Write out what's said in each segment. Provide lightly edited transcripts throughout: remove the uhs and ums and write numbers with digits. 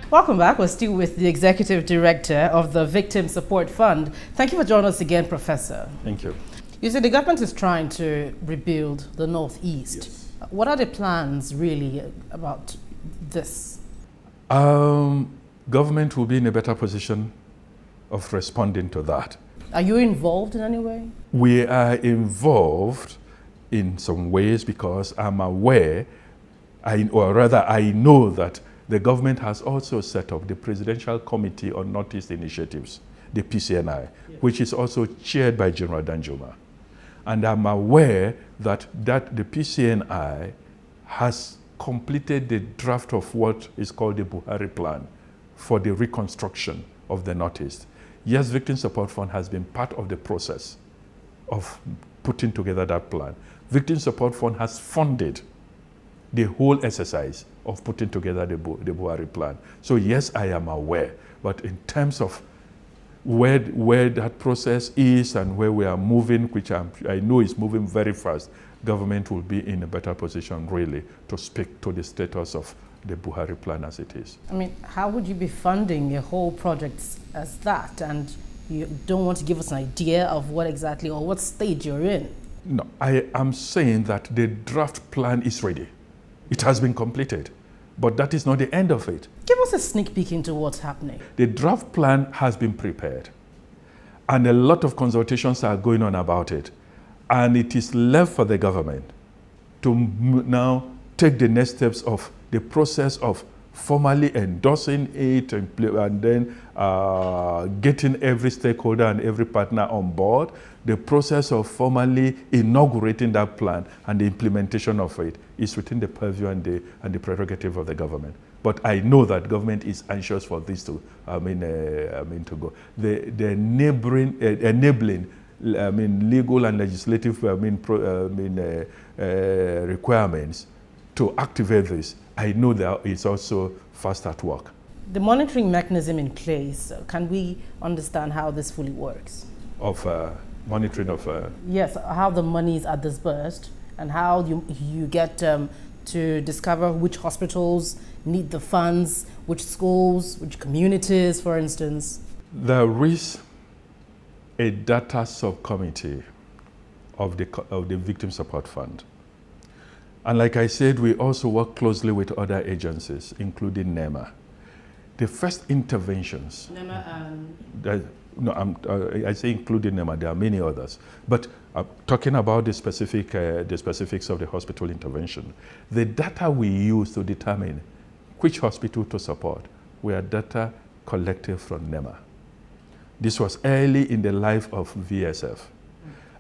Welcome back. We're still with the Executive Director of the Victim Support Fund. Thank you for joining us again, Professor. Thank you. You said the government is trying to rebuild the Northeast. Yes. What are the plans really about this? Government will be in a better position of responding to that. Are you involved in any way? We are involved in some ways because I'm aware, I know that the government has also set up the Presidential Committee on Northeast Initiatives, the PCNI, which is also chaired by General Danjuma. And I'm aware that the PCNI has completed the draft of what is called the Buhari Plan for the reconstruction of the Northeast. Yes, Victim Support Fund has been part of the process of putting together that plan. Victim Support Fund has funded the whole exercise of putting together the Buhari Plan. So yes, I am aware, but in terms of where that process is and where we are moving, which I know is moving very fast, government will be in a better position really to speak to the status of the Buhari Plan as it is. I mean, how would you be funding a whole project as that? And you don't want to give us an idea of what exactly or what stage you're in? No, I am saying that the draft plan is ready. It has been completed, but that is not the end of it. Give us a sneak peek into what's happening. The draft plan has been prepared, and a lot of consultations are going on about it. And it is left for the government to now take the next steps of the process of formally endorsing it and then getting every stakeholder and every partner on board, the process of formally inaugurating that plan and the implementation of it is within the purview and the prerogative of the government. But I know that government is anxious for this to, to go. The enabling legal and legislative requirements to activate this, I know that it's also fast at work. The monitoring mechanism in place, can we understand how this fully works? Of monitoring of... Yes, how the monies are disbursed and how you get to discover which hospitals need the funds, which schools, which communities, for instance. There is a data subcommittee of the Victim Support Fund. And like I said, we also work closely with other agencies, including NEMA. The first interventions... NEMA and... I say including NEMA, there are many others. But talking about the specifics of the hospital intervention, the data we use to determine which hospital to support were data collected from NEMA. This was early in the life of VSF.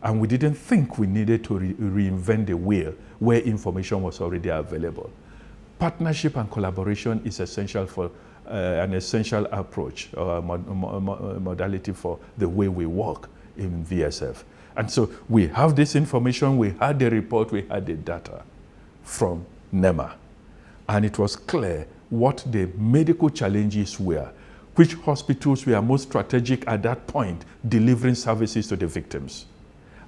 And we didn't think we needed to reinvent the wheel where information was already available. Partnership and collaboration is essential for an essential approach or modality for the way we work in VSF. And so we have this information, we had the report, we had the data from NEMA. And it was clear what the medical challenges were, which hospitals were most strategic at that point, delivering services to the victims.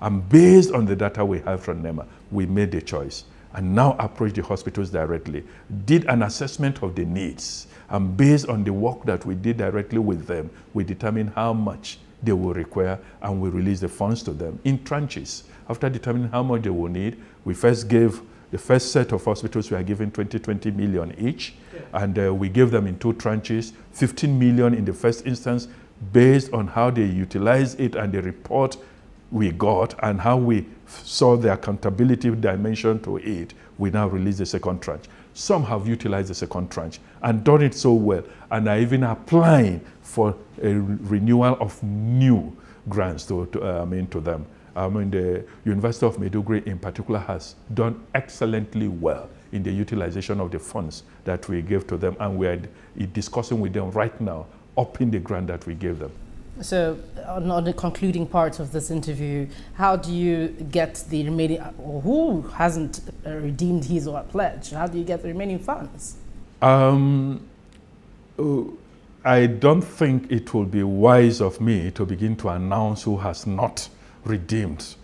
And based on the data we have from NEMA, we made the choice and now approach the hospitals directly, did an assessment of the needs, and based on the work that we did directly with them, we determined how much they will require and we release the funds to them in tranches. After determining how much they will need, we first gave the first set of hospitals, we are giving 20 million each, and we gave them in two tranches, 15 million in the first instance, based on how they utilized it and the report we got and how we saw the accountability dimension to it, we now release the second tranche. Some have utilized the second tranche and done it so well and are even applying for a renewal of new grants to them. The University of Maiduguri in particular has done excellently well in the utilization of the funds that we gave to them, and we are discussing with them right now, upping the grant that we gave them. So on the concluding part of this interview, how do you get the remaining, or who hasn't redeemed his or her pledge? How do you get the remaining funds? I don't think it will be wise of me to begin to announce who has not redeemed,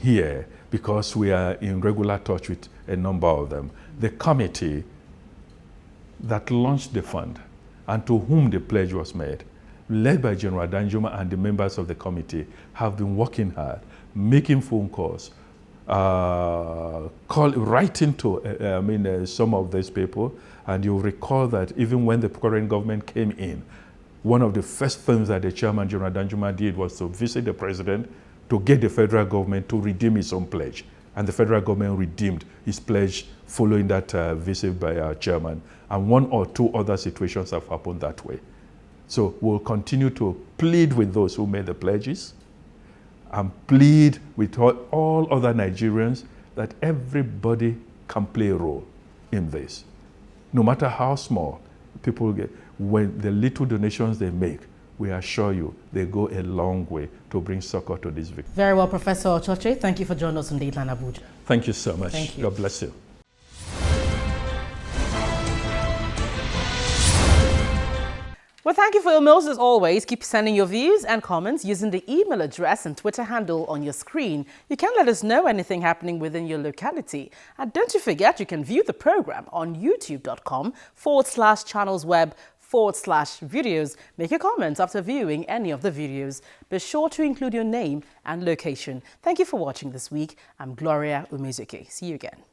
here, because we are in regular touch with a number of them. The committee that launched the fund and to whom the pledge was made, led by General Danjuma and the members of the committee, have been working hard, making phone calls, writing to some of these people. And you'll recall that even when the current government came in, one of the first things that the chairman, General Danjuma, did was to visit the president to get the federal government to redeem its own pledge. And the federal government redeemed its pledge following that visit by our chairman. And one or two other situations have happened that way. So we'll continue to plead with those who made the pledges and plead with all other Nigerians that everybody can play a role in this. No matter how small people get, when the little donations they make, we assure you they go a long way to bring succor to this victim. Very well, Professor Ochoche. Thank you for joining us on Dateline Abuja. Thank you so much. Thank you. God bless you. Well, thank you for your mails as always. Keep sending your views and comments using the email address and Twitter handle on your screen. You can let us know anything happening within your locality. And don't you forget, you can view the program on youtube.com/channelsweb/videos. Make a comment after viewing any of the videos. Be sure to include your name and location. Thank you for watching this week. I'm Gloria Umezuke. See you again.